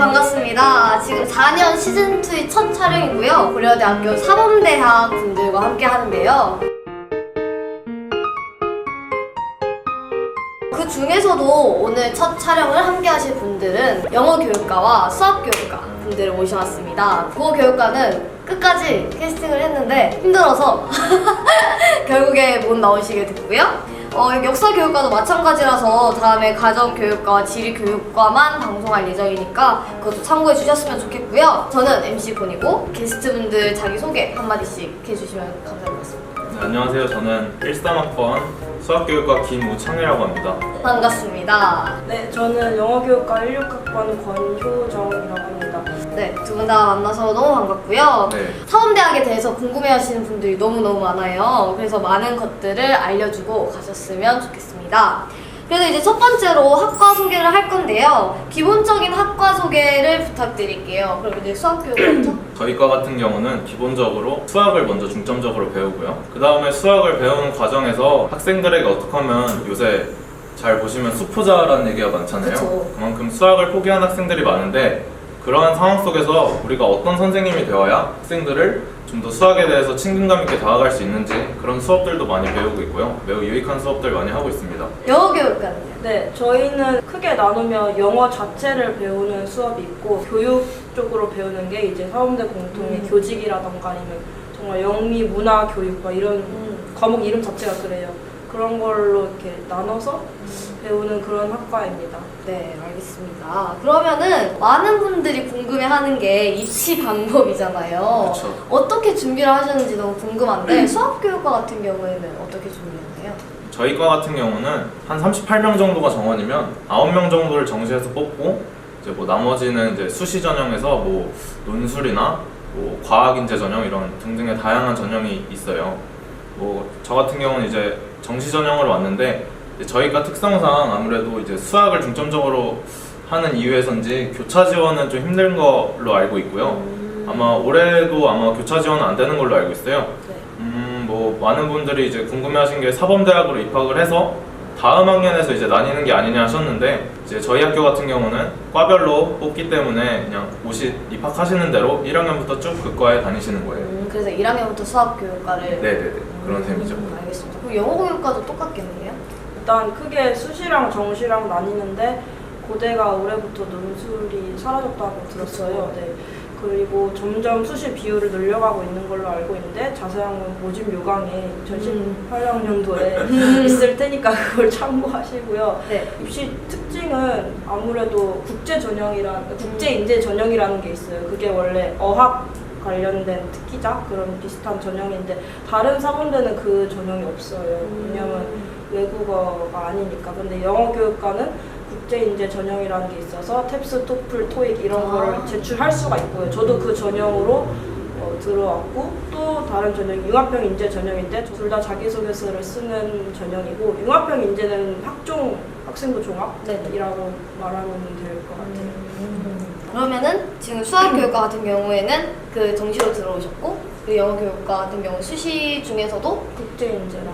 반갑습니다. 지금 4년 시즌2의 첫 촬영이고요. 고려대학교 사범대학 분들과 함께 하는데요. 그 중에서도 오늘 첫 촬영을 함께 하실 분들은 영어 교육과와 수학 교육과 분들을 모셔왔습니다. 국어 교육과는 끝까지 캐스팅을 했는데 힘들어서 결국에 못 나오시게 됐고요. 역사 교육과도 마찬가지라서 다음에 가정 교육과와 지리 교육과만 방송할 예정이니까 그것도 참고해 주셨으면 좋겠고요. 저는 MC 본이고 게스트분들 자기소개 한마디씩 해주시면 감사하겠습니다. 네, 안녕하세요. 저는 13학번 수학교육과 김우창이라고 합니다. 반갑습니다. 네, 저는 영어교육과 16학번 권효정이라고 합니다. 네, 두 분 다 만나서 너무 반갑고요. 네. 사범대학에 대해서 궁금해하시는 분들이 너무너무 많아요. 그래서 많은 것들을 알려주고 가셨으면 좋겠습니다. 그래서 이제 첫 번째로 학과 소개를 할 건데요. 기본적인 학과 소개를 부탁드릴게요. 그럼 이제 수학교육부터? 저희 과 같은 경우는 기본적으로 수학을 먼저 중점적으로 배우고요. 그 다음에 수학을 배우는 과정에서 학생들에게 어떻게 하면 요새 잘 보시면 수포자라는 얘기가 많잖아요. 그쵸. 그만큼 수학을 포기한 학생들이 많은데 그러한 상황 속에서 우리가 어떤 선생님이 되어야 학생들을 좀 더 수학에 대해서 친근감 있게 다가갈 수 있는지 그런 수업들도 많이 배우고 있고요. 매우 유익한 수업들 많이 하고 있습니다. 영어 교육과는요? 네, 저희는 크게 나누면 영어 자체를 배우는 수업이 있고 교육 쪽으로 배우는 게 이제 사범대 공통의 교직이라던가 아니면 정말 영미 문화 교육과 이런 과목 이름 자체가 그래요. 그런 걸로 이렇게 나눠서 배우는 그런 학과입니다. 네, 알겠습니다. 그러면은 많은 분들이 궁금해하는 게 입시 방법이잖아요. 그쵸. 어떻게 준비를 하셨는지 너무 궁금한데 수학교육과 같은 경우에는 어떻게 준비하나요? 저희 과 같은 경우는 한 38명 정도가 정원이면 9명 정도를 정시해서 뽑고 이제 뭐 나머지는 이제 수시 전형에서 뭐 논술이나 뭐 과학 인재 전형 이런 등등의 다양한 전형이 있어요. 뭐 저 같은 경우는 이제 정시 전형으로 왔는데 이제 저희가 특성상 아무래도 이제 수학을 중점적으로 하는 이유에서인지 교차 지원은 좀 힘든 걸로 알고 있고요. 아마 올해도 아마 교차 지원은 안 되는 걸로 알고 있어요. 네. 뭐 많은 분들이 이제 궁금해하신 게 사범대학으로 입학을 해서 다음 학년에서 이제 나뉘는 게 아니냐 하셨는데 이제 저희 학교 같은 경우는 과별로 뽑기 때문에 그냥 입학하시는 대로 1학년부터 쭉 그 과에 다니시는 거예요. 그래서 1학년부터 수학교육과를 네네네 그런 셈이죠. 알겠습니다. 그럼 영어교육과도 똑같겠네요? 일단 크게 수시랑 정시랑 나뉘는데 고대가 올해부터 논술이 사라졌다고 들었어요. 네. 그리고 점점 수시 비율을 늘려가고 있는 걸로 알고 있는데 자세한 건 모집 요강에 2018학년도에 있을 테니까 그걸 참고하시고요. 네. 입시 특징은 아무래도 국제 인재 전형이라는 게 있어요. 그게 원래 어학 관련된 특기자 그런 비슷한 전형인데 다른 사범대는 그 전형이 없어요. 왜냐면 외국어가 아니니까. 근데 영어 교육과는 국제인재 전형이라는 게 있어서 탭스, 토플, 토익 이런 거를 제출할 수가 있고요. 저도 그 전형으로 들어왔고 또 다른 전형이 융합형 인재 전형인데 둘 다 자기소개서를 쓰는 전형이고 융합형 인재는 학생부 종합이라고 말하면 될 것 같아요. 그러면은 지금 수학교육과 같은 경우에는 그 정시로 들어오셨고 그 영어교육과 같은 경우 수시 중에서도 국제인재랑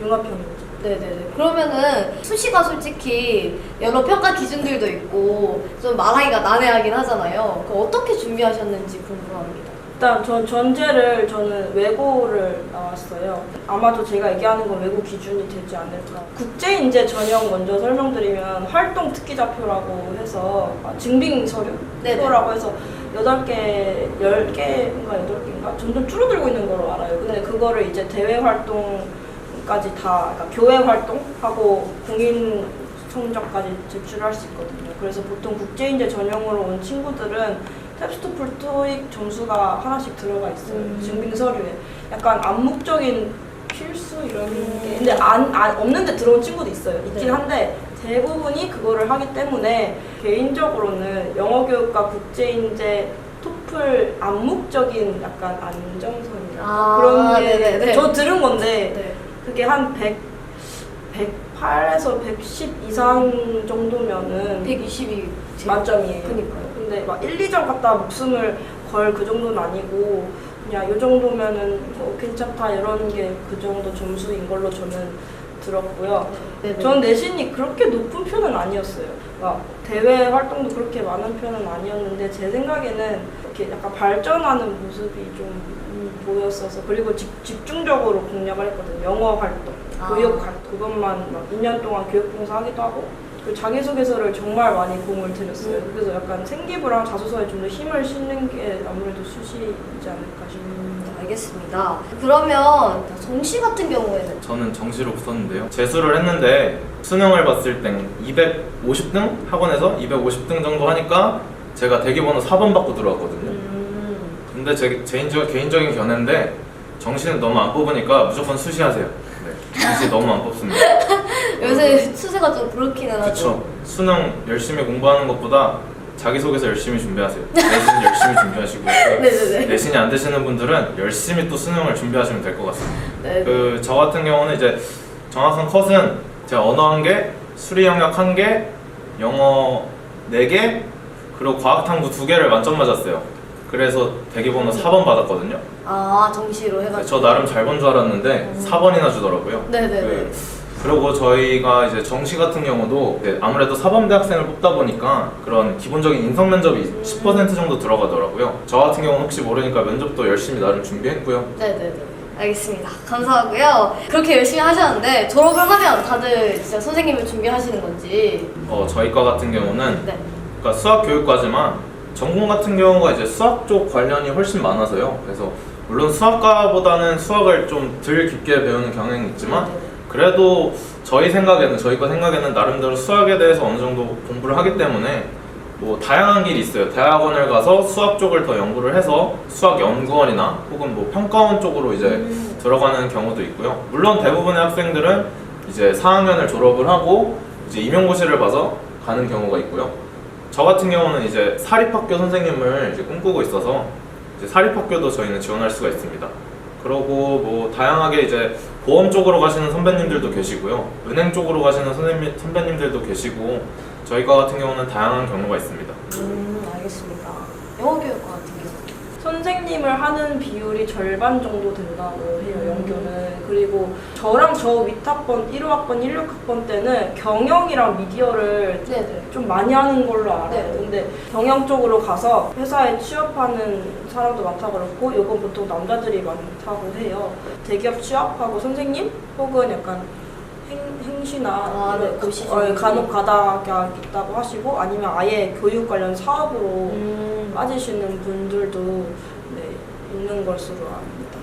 융합형 인재. 네네네. 그러면은 수시가 솔직히 여러 평가 기준들도 있고 좀 말하기가 난해하긴 하잖아요. 그 어떻게 준비하셨는지 궁금합니다. 일단 저는 외고를 나왔어요. 아마도 제가 얘기하는 건 외고 기준이 되지 않을까. 국제인재 전형 먼저 설명드리면 활동 특기자표라고 해서 증빙 서류라고 해서 8개, 10개인가 8개인가 점점 줄어들고 있는 걸로 알아요. 근데 그거를 이제 대외 활동까지 다, 그러니까 교회 활동하고 공인 성적까지 제출할 수 있거든요. 그래서 보통 국제인재 전형으로 온 친구들은 탭스, 토플, 토익 점수가 하나씩 들어가 있어요. 증빙 서류에. 약간 암묵적인 필수 이런 게. 근데 없는데 들어온 친구도 있어요. 있긴 한데 대부분이 그거를 하기 때문에 개인적으로는 영어교육과 국제인재 토플 암묵적인 약간 안정선이랄까 그런 게 저 들은 건데 그게 한 108에서 110 이상 정도면은 120이 만점이에요. 그니까요. 근데 막 1, 2점 갖다 목숨을 걸 그 정도는 아니고 그냥 이 정도면은 뭐 괜찮다 이런 게 그 정도 점수인 걸로 저는 들었고요. 네네. 전 내신이 그렇게 높은 편은 아니었어요. 막 대외 활동도 그렇게 많은 편은 아니었는데 제 생각에는 이렇게 약간 발전하는 모습이 좀 보였어서 그리고 집중적으로 공략을 했거든요. 영어 활동, 교육 활동 그것만 막 2년 동안 교육봉사 하기도 하고 그리고 자기소개서를 정말 많이 공을 들였어요. 그래서 약간 생기부랑 자소서에 좀 더 힘을 싣는 게 아무래도 수시이지 않을까 싶습니다. 알겠습니다. 그러면 정시 같은 경우에는 저는 정시로 붙었는데요. 재수를 했는데 수능을 봤을 땐 250등? 학원에서 250등 정도 하니까 제가 대기번호 4번 받고 들어왔거든요. 근데 제 개인적인 견해인데 정시는 너무 안 뽑으니까 무조건 수시하세요. 네, 정시 너무 안 뽑습니다. 요새 추세가 좀 그렇기는 하죠. 그렇죠. 수능 열심히 공부하는 것보다 자기소개서 열심히 준비하세요. 내신 열심히 준비하시고 네네네. 내신이 안 되시는 분들은 열심히 또 수능을 준비하시면 될 것 같습니다. 네. 저 같은 경우는 이제 정확한 컷은 제가 언어 1개, 수리 영역 1개, 영어 4개, 그리고 과학 탐구 2개를 만점 맞았어요. 그래서 대기번호 4번 받았거든요. 아, 정시로 해가지고. 저 나름 잘 본 줄 알았는데 4번이나 주더라고요. 네네네. 그리고 저희가 이제 정시 같은 경우도 아무래도 사범대 학생을 뽑다 보니까 그런 기본적인 인성 면접이 10% 정도 들어가더라고요. 저 같은 경우는 혹시 모르니까 면접도 열심히 나름 준비했고요. 네네네. 알겠습니다. 감사하고요. 그렇게 열심히 하셨는데 졸업을 하면 다들 진짜 선생님을 준비하시는 건지. 저희과 같은 경우는 네. 그러니까 수학 교육과지만 전공 같은 경우가 이제 수학 쪽 관련이 훨씬 많아서요. 그래서 물론 수학과보다는 수학을 좀 덜 깊게 배우는 경향이 있지만 네네네. 그래도 저희과 생각에는 나름대로 수학에 대해서 어느 정도 공부를 하기 때문에 뭐 다양한 길이 있어요. 대학원을 가서 수학 쪽을 더 연구를 해서 수학 연구원이나 혹은 뭐 평가원 쪽으로 이제 들어가는 경우도 있고요. 물론 대부분의 학생들은 이제 4학년을 졸업을 하고 이제 임용고시를 봐서 가는 경우가 있고요. 저 같은 경우는 이제 사립학교 선생님을 이제 꿈꾸고 있어서 이제 사립학교도 저희는 지원할 수가 있습니다. 그러고 뭐 다양하게 이제 보험 쪽으로 가시는 선배님들도 계시고요. 은행 쪽으로 가시는 선배님들도 계시고 저희과 같은 경우는 다양한 경우가 있습니다. 알겠습니다. 영어 교육과 같은 경우. 선생님을 하는 비율이 절반 정도 된다고 해요, 영교는. 그리고 저랑 저 윗학번, 1호학번, 16학번 때는 경영이랑 미디어를 네네. 좀 많이 하는 걸로 알아요. 네. 근데 경영 쪽으로 가서 회사에 취업하는 사람도 많다고 그렇고 이건 보통 남자들이 많다고 해요. 대기업 취업하고 선생님 혹은 약간 행시나 네, 고시 간혹 가다가 있다고 하시고 아니면 아예 교육 관련 사업으로 빠지시는 분들도 있는 것으로 압니다.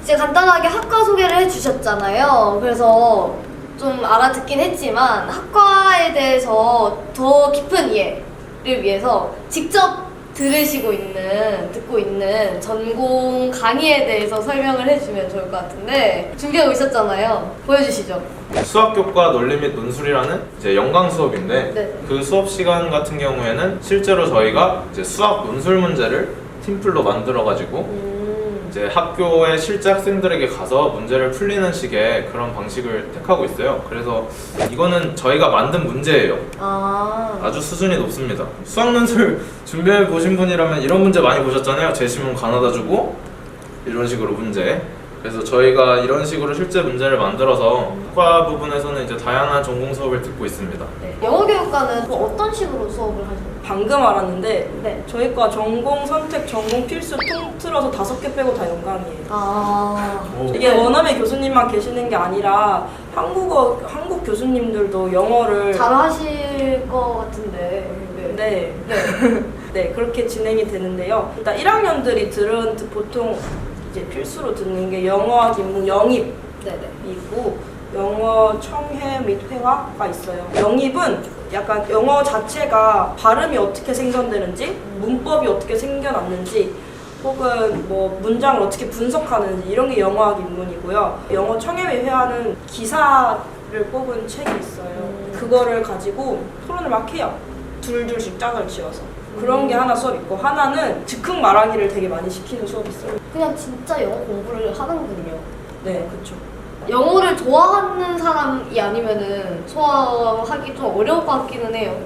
이제 간단하게 학과 소개를 해주셨잖아요. 그래서 좀 알아듣긴 했지만 학과에 대해서 더 깊은 이해를 위해서 직접 듣고 있는 전공 강의에 대해서 설명을 해주면 좋을 것 같은데 준비하고 있었잖아요. 보여주시죠. 수학교과 논리 및 논술이라는 이제 연강 수업인데 네. 그 수업 시간 같은 경우에는 실제로 저희가 이제 수학 논술 문제를 팀플로 만들어가지고 이제 학교에 실제 학생들에게 가서 문제를 풀리는 식의 그런 방식을 택하고 있어요. 그래서 이거는 저희가 만든 문제예요. 아주 수준이 높습니다. 수학 논술 준비해 보신 분이라면 이런 문제 많이 보셨잖아요. 제시문 가나다 주고 이런 식으로 문제. 그래서 저희가 이런 식으로 실제 문제를 만들어서 학과 부분에서는 이제 다양한 전공 수업을 듣고 있습니다. 네. 영어 교육과는 또 어떤 식으로 수업을 하시나요? 방금 알았는데 네. 저희과 전공 선택, 전공 필수 통틀어서 5개 빼고 다 연강이에요. 이게 원어민 교수님만 계시는 게 아니라 한국 교수님들도 영어를 잘 하실 것 같은데. 네. 네, 그렇게 진행이 되는데요. 일단 1학년들이 보통 이제 필수로 듣는 게 영어학 인문 영입이고 네네. 영어 청해 및 회화가 있어요. 영입은 약간 영어 자체가 발음이 어떻게 생성되는지, 문법이 어떻게 생겨났는지, 혹은 뭐 문장을 어떻게 분석하는지 이런 게 영어학 인문이고요. 영어 청해 및 회화는 기사를 뽑은 책이 있어요. 그거를 가지고 토론을 막 해요. 둘씩 짝을 지어서. 그런 게 하나 수업 있고 하나는 즉흥 말하기를 되게 많이 시키는 수업이 있어요. 그냥 진짜 영어 공부를 하는군요. 네, 그렇죠. 영어를 좋아하는 사람이 아니면은 소화하기 좀 어려울 것 같기는 해요.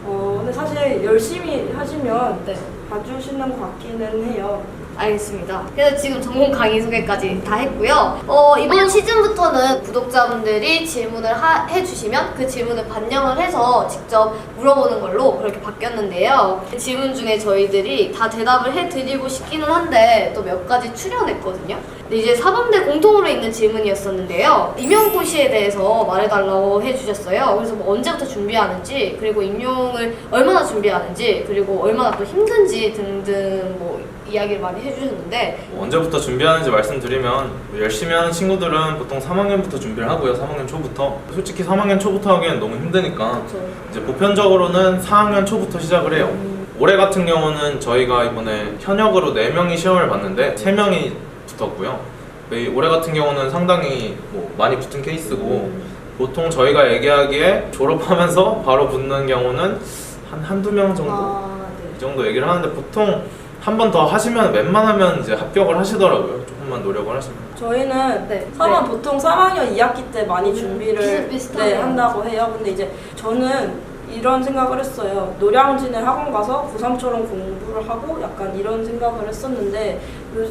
근데 사실 열심히 하시면 네. 봐주시는 것 같기는 해요. 알겠습니다. 그래서 지금 전공 강의 소개까지 다 했고요. 이번 시즌부터는 구독자분들이 질문을 해주시면 그 질문을 반영을 해서 직접 물어보는 걸로 그렇게 바뀌었는데요. 그 질문 중에 저희들이 다 대답을 해드리고 싶기는 한데 또 몇 가지 추려냈거든요. 근데 이제 사범대 공통으로 있는 질문이었었는데요. 임용고시에 대해서 말해달라고 해주셨어요. 그래서 뭐 언제부터 준비하는지, 그리고 임용을 얼마나 준비하는지, 그리고 얼마나 또 힘든지 등등 뭐 이야기를 많이 해주셨는데, 뭐 언제부터 준비하는지 말씀드리면 뭐 열심히 하는 친구들은 보통 3학년부터 준비를 하고요. 3학년 초부터. 솔직히 3학년 초부터 하기엔 너무 힘드니까 이제 보편적으로는 4학년 초부터 시작을 해요. 올해 같은 경우는 저희가 이번에 현역으로 4명이 시험을 봤는데 3명이 붙었고요. 올해 같은 경우는 상당히 뭐 많이 붙은 케이스고, 보통 저희가 얘기하기에 졸업하면서 바로 붙는 경우는 한두 명 정도? 이 정도 얘기를 하는데, 보통 한 번 더 하시면 웬만하면 이제 합격을 하시더라고요. 조금만 노력을 하시면. 저희는 네. 보통 3학년 2학기 때 많이 준비를 비슷비슷하네요. 한다고 해요. 근데 이제 저는 이런 생각을 했어요. 노량진에 학원 가서 고3처럼 공부를 하고 약간 이런 생각을 했었는데,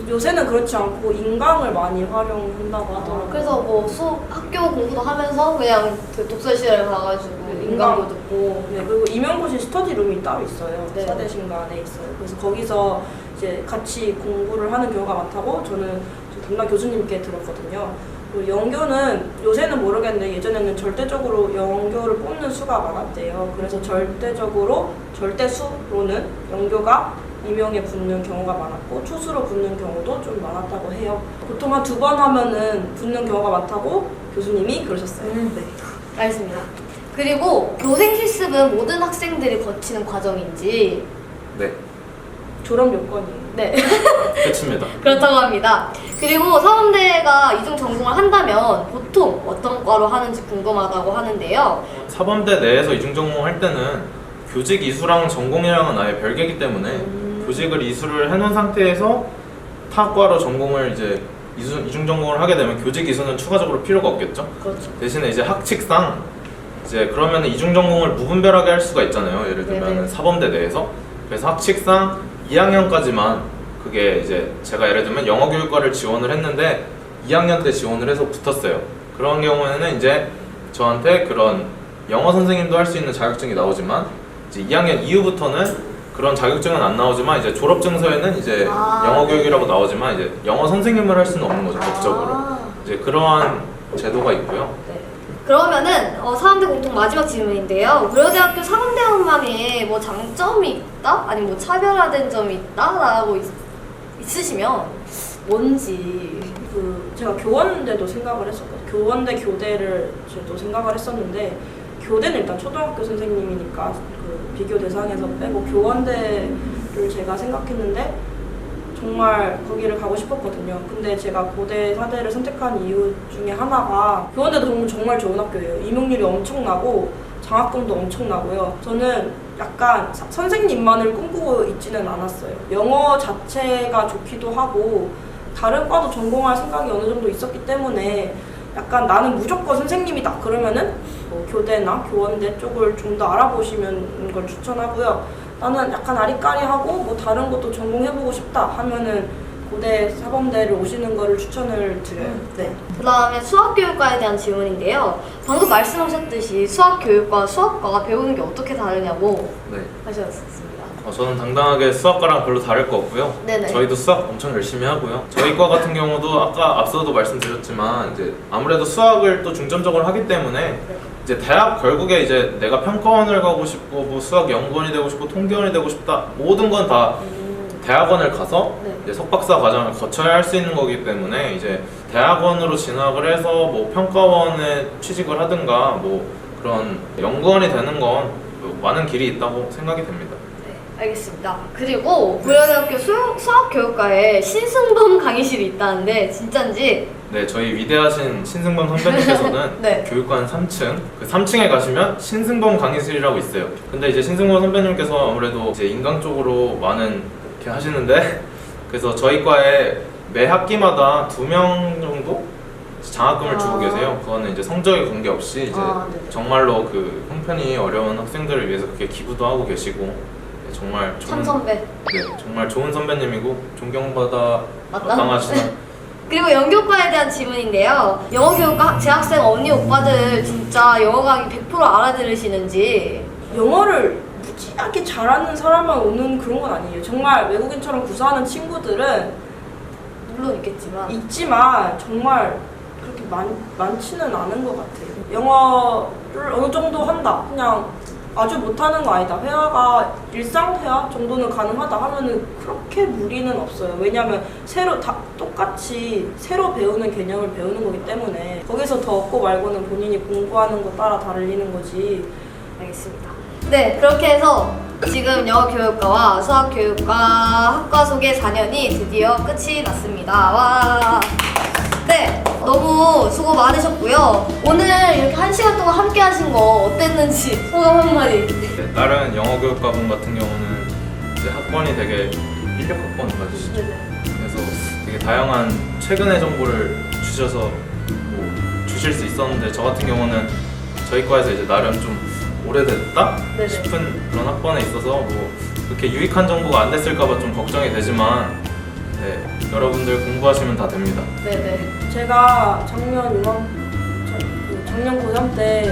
요새는 그렇지 않고 인강을 많이 활용한다고 하더라고요. 그래서 뭐 학교 공부도 하면서 그냥 그 독서실에 가가지고 인강도 듣고. 네, 그리고 임용고시 스터디룸이 따로 있어요. 네. 사대신간에 있어요. 그래서 거기서 이제 같이 공부를 하는 경우가 많다고 저는 담당 교수님께 들었거든요. 그리고 영교는 요새는 모르겠는데 예전에는 절대적으로 영교를 뽑는 수가 많았대요. 그래서 절대수로는 영교가 임용에 붙는 경우가 많았고 초수로 붙는 경우도 좀 많았다고 해요. 보통 한 2번 하면은 붙는 경우가 많다고 교수님이 그러셨어요. 네. 알겠습니다. 그리고 교생 실습은 모든 학생들이 거치는 과정인지. 네, 졸업 요건이에요. 네. 끝입니다. 그렇다고 합니다. 그리고 사범대가 이중 전공을 한다면 보통 어떤 과로 하는지 궁금하다고 하는데요. 사범대 내에서 이중전공 할 때는 교직 이수랑 전공이랑은 아예 별개이기 때문에 교직을 이수를 해놓은 상태에서 타과로 전공을 이제 이중전공을 하게 되면 교직 이수는 추가적으로 필요가 없겠죠. 그렇죠. 대신에 이제 학칙상 이제 그러면 이중전공을 무분별하게 할 수가 있잖아요. 예를 들면 네네. 사범대 내에서. 그래서 학칙상 2학년까지만, 그게 이제 제가 예를 들면 영어교육과를 지원을 했는데 2학년 때 지원을 해서 붙었어요. 그런 경우에는 이제 저한테 그런 영어 선생님도 할 수 있는 자격증이 나오지만, 이제 2학년 이후부터는 그런 자격증은 안 나오지만 이제 졸업증서에는 이제 영어교육이라고 나오지만 이제 영어 선생님을 할 수는 없는 거죠, 법적으로. 이제 그러한 제도가 있고요. 네. 그러면은 사범대 공통 마지막 질문인데요. 고려대학교 사범대학만에 뭐 장점이 있다? 아니면 뭐 차별화된 점이 있다라고 있으시면 뭔지. 제가 교원대도 생각을 했었거든요. 교원대 교대를 저도 생각을 했었는데, 교대는 일단 초등학교 선생님이니까 그 비교 대상에서 빼고 교원대를 제가 생각했는데 정말 거기를 가고 싶었거든요. 근데 제가 고대 사대를 선택한 이유 중에 하나가, 교원대도 정말 좋은 학교예요. 임용률이 엄청나고 장학금도 엄청나고요. 저는 약간 선생님만을 꿈꾸고 있지는 않았어요. 영어 자체가 좋기도 하고 다른 과도 전공할 생각이 어느 정도 있었기 때문에 약간 나는 무조건 선생님이다 그러면은 뭐 교대나 교원대 쪽을 좀 더 알아보시는 걸 추천하고요. 나는 약간 아리까리하고 뭐 다른 것도 전공해보고 싶다 하면은 고대 사범대를 오시는 거를 추천을 드려요. 네. 그 다음에 수학교육과에 대한 질문인데요. 방금 말씀하셨듯이 수학교육과 수학과가 배우는 게 어떻게 다르냐고 네. 하셨습니다. 저는 당당하게 수학과랑 별로 다를 거 없고요. 네네. 저희도 수학 엄청 열심히 하고요. 저희 과 같은 경우도 아까 앞서도 말씀드렸지만 이제 아무래도 수학을 또 중점적으로 하기 때문에 이제 대학 결국에 이제 내가 평가원을 가고 싶고 뭐 수학 연구원이 되고 싶고 통계원이 되고 싶다, 모든 건 다 대학원을 가서 네. 이제 석박사 과정을 거쳐야 할 수 있는 거기 때문에 이제 대학원으로 진학을 해서 뭐 평가원에 취직을 하든가 뭐 그런 연구원이 되는 건 많은 길이 있다고 생각이 됩니다. 알겠습니다. 그리고 고려대학교 수학교육과에 신승범 강의실이 있다는데 진짠지? 네, 저희 위대하신 신승범 선배님께서는 네. 교육관 3층, 그 3층에 가시면 신승범 강의실이라고 있어요. 근데 이제 신승범 선배님께서 아무래도 이제 인강 쪽으로 많은 이렇게 하시는데, 그래서 저희 과에 매 학기마다 2명 정도 장학금을 주고 계세요. 그거는 이제 성적에 관계없이 이제 네네. 정말로 그 형편이 어려운 학생들을 위해서 그렇게 기부도 하고 계시고, 정말 참 선배. 네, 정말 좋은 선배님이고 존경받아 맞다. 마땅하시는 그리고 연교과에 대한 질문인데요. 영어 교육과 재학생 언니 오빠들 진짜 영어 강의 100% 알아들으시는지. 영어를 무지하게 잘하는 사람만 오는 그런 건 아니에요. 정말 외국인처럼 구사하는 친구들은 물론 있겠지만. 있지만 정말 그렇게 많지는 않은 것 같아요. 영어를 어느 정도 한다. 그냥 아주 못하는 거 아니다. 회화가 일상 회화 정도는 가능하다 하면은 그렇게 무리는 없어요. 왜냐면 똑같이 새로 배우는 개념을 배우는 거기 때문에 거기서 더 얻고 말고는 본인이 공부하는 거 따라 다르는 거지. 알겠습니다. 네, 그렇게 해서 지금 영어 교육과와 수학 교육과 학과 소개 4년이 드디어 끝이 났습니다. 와. 네, 너무 수고 많으셨고요. 오늘 이렇게 1시간 동안 함께 하신 거 어땠는지 소감 한마디. 네, 다른 영어 교육과분 같은 경우는 이제 학번이 되게 인력 학번 맞으시죠? 그래서 되게 다양한 최근의 정보를 주셔서 뭐 주실 수 있었는데 저 같은 경우는 저희 과에서 이제 나름 좀 오래됐다 네네. 싶은 그런 학번에 있어서 뭐 그렇게 유익한 정보가 안 됐을까봐 좀 걱정이 되지만 네, 여러분들 공부하시면 다 됩니다. 네네. 제가 작년 고3 때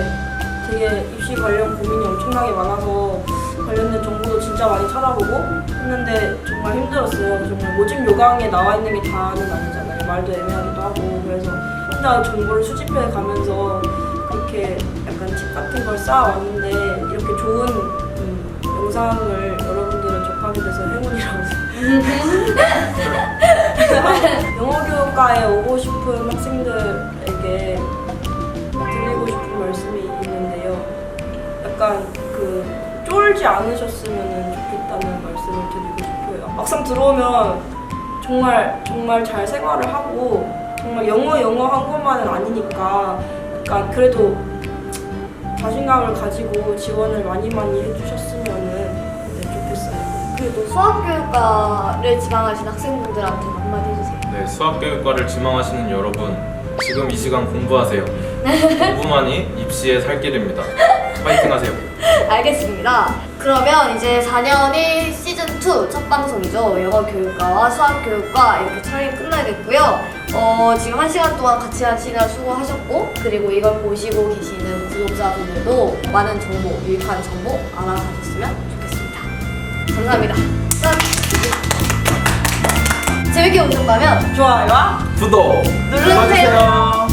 되게 입시 관련 고민이 엄청나게 많아서 관련된 정보도 진짜 많이 찾아보고 했는데 정말 힘들었어요. 정말 모집 요강에 나와 있는 게 다는 아니잖아요. 말도 애매하기도 하고. 그래서 혼자 정보를 수집해 가면서 그렇게 약간 팁 같은 걸 쌓아왔는데 이렇게 좋은 영상을 여러분들은 접하게 돼서 행운이라고 영어 교육과에 오고 싶은 학생들에게 드리고 싶은 말씀이 있는데요. 약간 쫄지 않으셨으면 좋겠다는 말씀을 드리고 싶어요. 막상 들어오면 정말 잘 생활을 하고 정말 영어 한 것만은 아니니까 약간 그래도 자신감을 가지고 지원을 많이 해주셨으면 좋겠어요. 그리고 수학 교육과를 지망하신 학생분들한테 한마디 해주세요. 네, 수학교육과를 지망하시는 여러분 지금 이 시간 공부하세요. 공부만이 입시의 살 길입니다. 파이팅 하세요. 알겠습니다. 그러면 이제 4년이 시즌2 첫 방송이죠. 영어 교육과와 수학 교육과 이렇게 촬영이 끝나겠고요. 지금 1시간 동안 같이 하시느라 수고하셨고, 그리고 이걸 보시고 계시는 구독자분들도 많은 정보, 유익한 정보 알아가셨으면 좋겠습니다. 감사합니다. 끝! 재밌게 보셨다면 좋아요와 구독 눌러주세요.